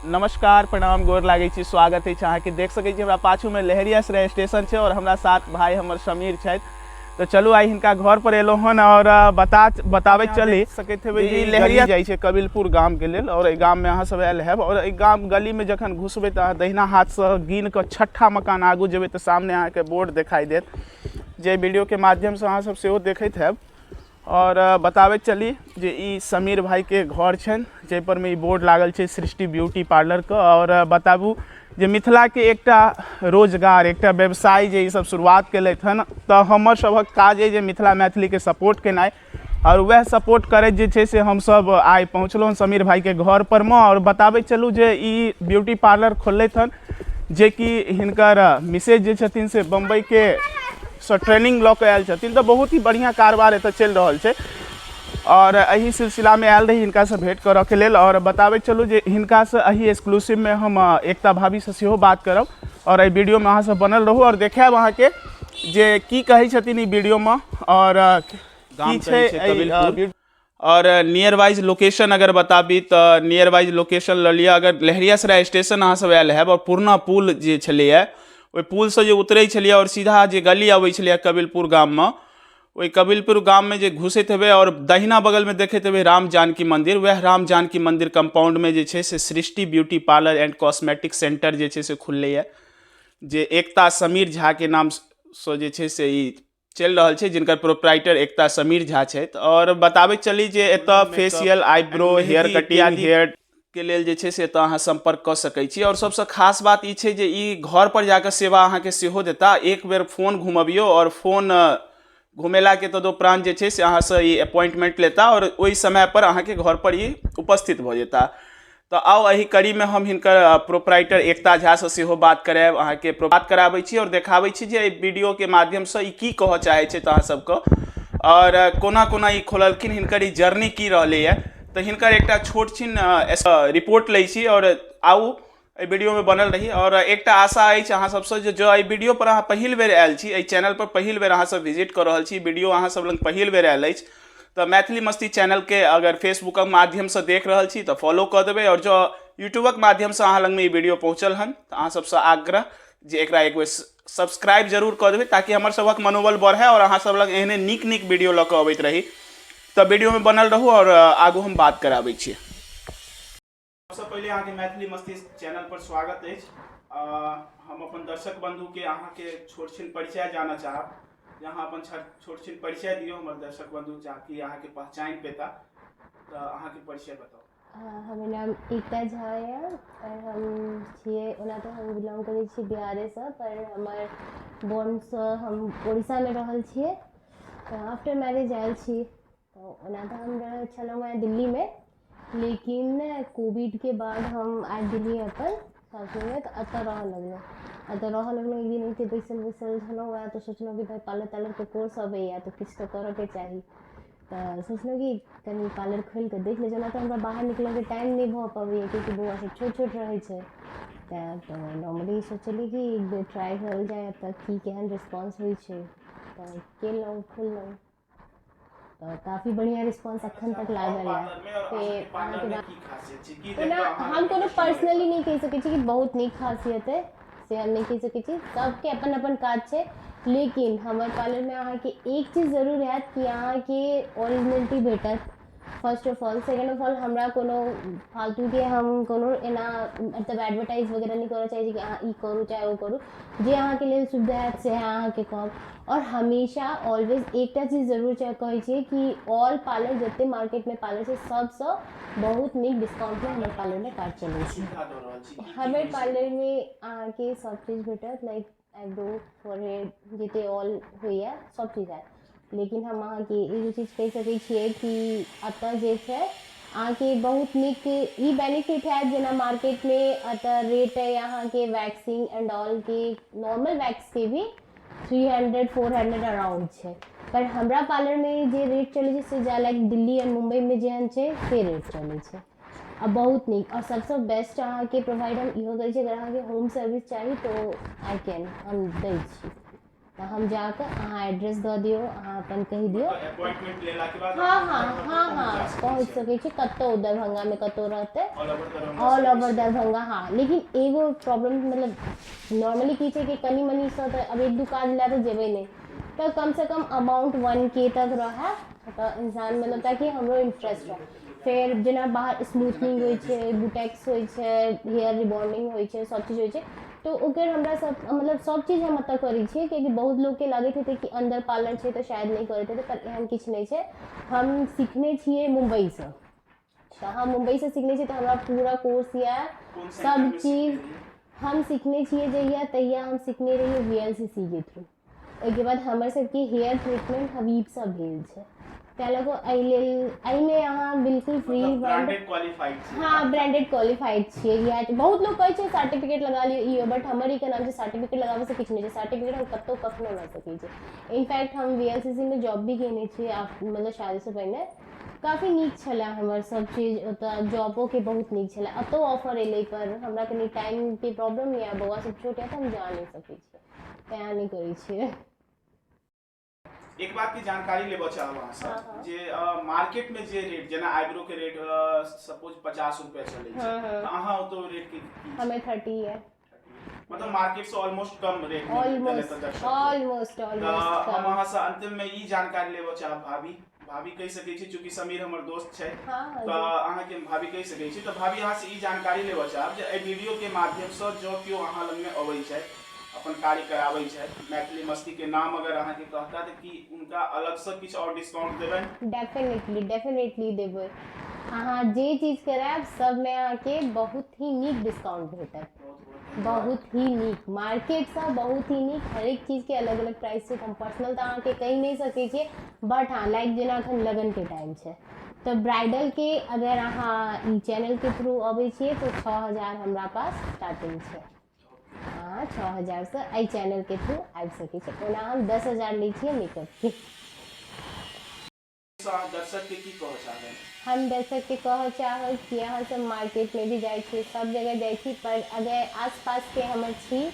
नमस्कार प्रणाम गोर लागे छी स्वागत है अहाँ के देख सकै छी हमरा पाछू में लहरियासराय स्टेशन है और हमरा साथ भाई हमर समीर छथि। तो चलू आई हिनका घर पर एलो हन और बतावे चली सकते हेबै जे लहरिया जाइ छै कबीलपुर गाम के लेल और गाम में अहाँ सब आयल हैब और गाम गली में जखन घुसबै तऽ दहिना हाथ से गिन के छठा मकान आगू जेबै तऽ सामने अहाँ के बोर्ड दिखाई देत जे वीडियो के माध्यम से अहाँ सब सेहो देखैत हैब। और बतावे चली जे ई समीर भाई के घर छन जे पर में ई बोर्ड लागल छै सृष्टि ब्यूटी पार्लर के। और बताबू जे मिथिला के एकटा रोजगार एकटा व्यवसाय जे ई सब शुरुआत केलथि हन तऽ हमर सबक काज है जे मिथिला मैथिली के सपोर्ट केनाइ और वह सपोर्ट करैत जे छै से हम सब आइ पहुँचलहुँ समीर भाई के घर पर में। और बतावे चलू जे ई ब्यूटी पार्लर खोलथि हन जे कि हिनकर मिसेज जे छथिन से बम्बई के ट्रेनिंग लऽ के आयल छथिन, तो बहुत ही बढ़िया कारोबार एतऽ चलि रहल छै। और एही सिलसिला में आयल रही हिनका से भेंट करऽ के लेल और बतावे चलू जे हिनका से एही एक्सक्लूसिव में हम एकता भाभी से सेहो बात करब और एहि वीडियो में अहाँ सब बनल रहू और देखायब अहाँ के जे की कहै छथिन ई वीडियो में और की छै। और नियर वाइज लोकेशन अगर बताबी तो नियर वाइज लोकेशन लऽ लिअ। अगर लहरियासराय स्टेशन अहाँ सब आयल हैब और पुरना पुल जे छलैया ओहि पुल से जे उतरै छलियै और सीधा जे गली अबै छलियै कबीलपुर गाम में, ओहि कबीलपुर गाम में जे घुसैत हेबै और दहिना बगल में देखैत हेबै राम जानकी मंदिर, वह राम जानकी मंदिर कंपाउंड में जे छै से Srishti beauty parlour and cosmetic centre जे छै से खुललैया जे एकता समीर झा के नाम से जे छै से ई चलि रहल छै, जिनकर प्रोप्राइटर एकता समीर झा छथि। और बताबै चली जे एतऽ facial eyebrow hair cutting hair के लेल जे छै से एतऽ अहाँ संपर्क कऽ सकै छी। और सबसे खास बात ई छै जे ई घर पर जाकर सेवा अहाँ के सेहो देता, एक बेर फोन घुमबियौ और फोन घुमेला के तदुपरांत जे छै से अहाँ से ई अपॉइंटमेंट लेता और ओहि समय पर अहाँ के घर पर ई उपस्थित भऽ जेता। तो आओ एही कड़ी में हम हिनकर प्रोप्राइटर एकता झा से सेहो बात करायब, अहाँ के बात कराबै छी और देखाबै छी जे वीडियो के माध्यम से ई की कहऽ चाहै छै अहाँ सबके और कोना कोना ई खोललखिन, हिनकर ई जर्नी की रहलैया। तो हिनकर एकटा छोट छिन रिपोर्ट लै छी और आउ एहि वीडियो में बनल रही। और एकटा आशा अछि अहाँ सबसे जे जो एहि वीडियो पर अहाँ पहिल बेर आयल छी, एहि चैनल पर पहिल बेर अहाँ सब विजिट कर रहल छी, वीडियो अहाँ सब लग पहिल बेर आयल अछि तो मैथिली मस्ती चैनल के अगर फेसबुक के माध्यम से देख रहल छी तो फॉलो कर देबै और जो यूट्यूबक माध्यम से अहाँ लग में ई वीडियो पहुँचल हन तो अहाँ सबसे आग्रह जे एकरा एक बेर सब्सक्राइब जरूर कर देबै ताकि हमर सबक मनोबल बढ़े और अहाँ सब लग एहने नीक नीक वीडियो लऽ कऽ अबैत रही। तो वीडियो में बनल रहू और आगू हम बात कराबै छी। सबसे पहले अहाँ के मैथिली मस्ती चैनल पर स्वागत है। हम अपन दर्शक बंधु के अहाँ के छोट छिन परिचय जानना चाहब, यहाँ अपन छोट छिन परिचय दियो हमर दर्शक बंधु ताकि अहाँ के पहचान पेता। तो अहाँ के परिचय बताओ। हमर नाम एकता झा है और हम छिए ओना तो हम बिलोंग करै छी बिहार से, पर हमर बोर्न से हम उड़ीसा में रहल छिए। आफ्टर मैरिज आयल छी तो ओना तो हम रहल छलहुँ हैं दिल्ली में, लेकिन कोविड के बाद हम आबि गेलिए अपन सासुर में तो एतऽ रहऽ लगलहुँ। एक दिन एते बैसल छलहुँ हैं तो सोचलहुँ कि भाई पार्लर तार्लर के कोर्स अबैया तो किछु तो करऽ के चाही, तो सोचलहुँ कि कनी पार्लर खोलि कऽ देख लै। जेना तऽ हमरा बाहर निकलऽ के टाइम नहि भऽ पबैया क्योंकि बौआ सब छोट छोट रहै छै, तो नॉर्मली सोचलिए कि एक बेर ट्राई करल जाए तऽ की केहन रिस्पॉन्स होइ छै, तो केलहुँ खोललहुँ तो काफ़ी बढ़िया रिस्पॉन्स अखन तक लागल है। हम कोनो पर्सनली नहीं कह सकै छी कि बहुत नीक खासियत है से हम नहीं कह सकै छी, सबके अपन अपन काज छै। लेकिन हमारे पार्लर में अहाँ के एक चीज़ जरूर है कि अहाँ के ओरिजिनलिटी भेटत first of all. Second of all हमरा कोनो फालतू के हम कोनो एना मतलब एडवर्टाइज वगैरह नहीं करऽ चाहे कि अहाँ ई करू चाहे ओ करू, जे अहाँ के लेल सुविधा है से अहाँ के कहब। और हमेशा ऑलवेज एकटा चीज़ जरूर कहै छियै कि ऑल पार्लर जते मार्केट में पार्लर छै सबसँ बहुत नीक डिस्काउंट में हमारे पार्लर में कार्ड चलै छै। हमारे पार्लर में अहाँ के सब चीज़ भेटत, लाइक आईब्रो फॉरहेड जते ऑल होइए सब चीज़ है। लेकिन हम अहाँ के एगो चीज़ कहि सकै छियै कि एतऽ जे छै अहाँ के बहुत नीक ई बेनिफिट है, जेना मार्केट में एतऽ रेट है अहाँ के वैक्सिंग एंड ऑल के नॉर्मल वैक्स के भी 300-400 अराउंड छै, पर हमरा पार्लर में जे रेट चलै छै से जा लाइक दिल्ली एंड मुंबई में जेहन छै से रेट चलै छै। अब बहुत नीक और सबसे बेस्ट अहाँ के प्रोवाइड हम इहो करै छी, अगर अहाँ के होम सर्विस चाहिए तो आई कैन हम दै छी। तो हम जाकर अहाँ एड्रेस दऽ दियौ, अहाँ अपन कहि दियौ। अपॉइंटमेंट लेला के बाद हाँ हाँ हाँ हाँ पहुँच सकै छी कतौ दरभंगा में कतौ रहते ऑल ओवर दरभंगा। हाँ लेकिन एगो प्रॉब्लम मतलब नॉर्मली की छै कि कनी मनी सँ तऽ अब एक दू काज लए तऽ जेबै नहि, तऽ कम से कम अमाउंट 1K तक रहे तऽ इंसान मतलब ताकि हमरो इंटरेस्ट हो। फिर जेना बाहर स्मूथनिंग होइ छै, बुटेक्स होइ छै, हेयर रिबॉन्डिंग होइ छै, सब चीज होइ छै, तो ओकर हमरा सब मतलब सब चीज हम एतऽ करै छियै कियाकि बहुत लोगके लागैत हेतै कि अंदर पार्लर छै तऽ शायद नहीं करैत हेतै, पर एहन किछु नहीं छै। हम सीखने छियै मुंबईसँ, तऽ हम मुंबईसँ सीखने छियै तऽ हमरा पूरा कोर्स या सब चीज हम सीखने छियै। जहिया तहिया हम सीखने रहियै VLCC के थ्रू। ओहिके बाद हमर सबके हेयर ट्रीटमेंट हबीबसँ भेल छै, तैं लऽ कऽ एहिमे अहाँ बिल्कुल फ्री ब्रांडेड क्वालिफाइड छी। हाँ ब्रांडेड क्वालिफाइड छियै। या बहुत लोग कहै छै सर्टिफिकेट लगा लियो ई, बट हमर ई के नाम छै सर्टिफिकेट लगाबे से किछु नहीं छै। सर्टिफिकेट हम कतौ कखनो लऽ सकै छी। इनफैक्ट हम VLCC में जॉब भी केने छियै मतलब शादीसँ पहिने। काफ़ी नीक छलै हमर सब चीज ओतऽ, जॉबो के बहुत नीक छलै। एतौ ऑफर एलै पर हमरा कनी टाइम के प्रॉब्लम या बौआ सब छोट है तऽ हम जा नहीं सकै छियै, तेँ नहीं करै छियै। एक बात की जानकारी लेबऽ चाहब अहाँ से जे मार्केट में जे रेट जेना आईब्रो के रेट सपोज 50 रुपया चलै छै, तऽ अहाँ ओतो रेट की हमें 30 है, मतलब मार्केट से ऑलमोस्ट कम रेट में ऑलमोस्ट हम अहाँ से अंतिम में ई जानकारी लेबऽ चाहब भाभी कहि सकै छी चूँकि समीर हमर दोस्त छै तऽ अहाँके भाभी कहि सकै छी, तऽ भाभी अहाँ से ई जानकारी लेबऽ चाहब जे एहि वीडियो के माध्यम से जो केओ अहाँ लग में अबै छै अपन कार्य कराबै छै, मैथिली मस्ती के नाम अगर अहाँके कहता तऽ कि उनका अलग से किछु और डिस्काउंट देबै? डेफिनेटली देबै। अहाँ जे चीज करायब सबमे अहाँके बहुत ही नीक डिस्काउंट भेटत, बहुत ही नीक, मार्केटसँ बहुत ही नीक। हरेक चीजके अलग अलग प्राइस छै, हम पर्सनल तऽ अहाँके कहि नहीं सकै छियै, बट हाँ लाइक जेना एखन लगनके टाइम छै तऽ ब्राइडलके अगर अहाँ ई चैनलके थ्रू अबै छियै तऽ 6000 हमरा पास स्टार्टिंग छै। अहाँ 6000 से एहि चैनलके थ्रू आबि सकै छै। ओना हम 10000 लै छियै मेकअपके। दर्शक के की कहऽ चाहबै? हम दर्शक के कहऽ चाहब कि अहाँ सब मार्केट में भी जाइ छी, सब जगह जाइ छी, पर अगर आसपास के हमर छी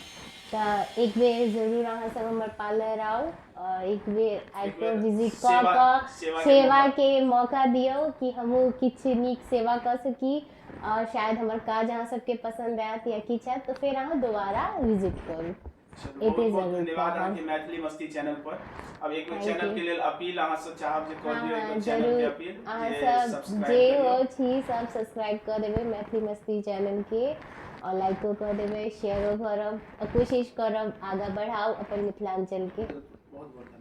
तऽ एक बेर जरूर अहाँ सब हमर पार्लर आउ और एक बेर आबिकऽ विजिट कऽ कऽ सेवा के मौका दियौ कि हमहूँ किछु नीक सेवा कऽ सकी और शायद हमर काज अहाँ सबके पसंद आयत या किछु हैत तऽ फिर अहाँ दोबारा विजिट करू। बहुत बहुत धन्यवाद अहाँके मैथिली मस्ती चैनल पर। अब एक बेर चैनल के लेल अपील अहाँ सब चाहब जे कऽ दियौ एक चैनल के अपील अहाँ सब जे हो छी सब सब्सक्राइब कऽ देबै मैथिली मस्ती चैनल के और लाइको कऽ देबै, शेयरो करब, कोशिश करब आगाँ बढ़ाउ अपन मिथिलांचल के। बहुत बहुत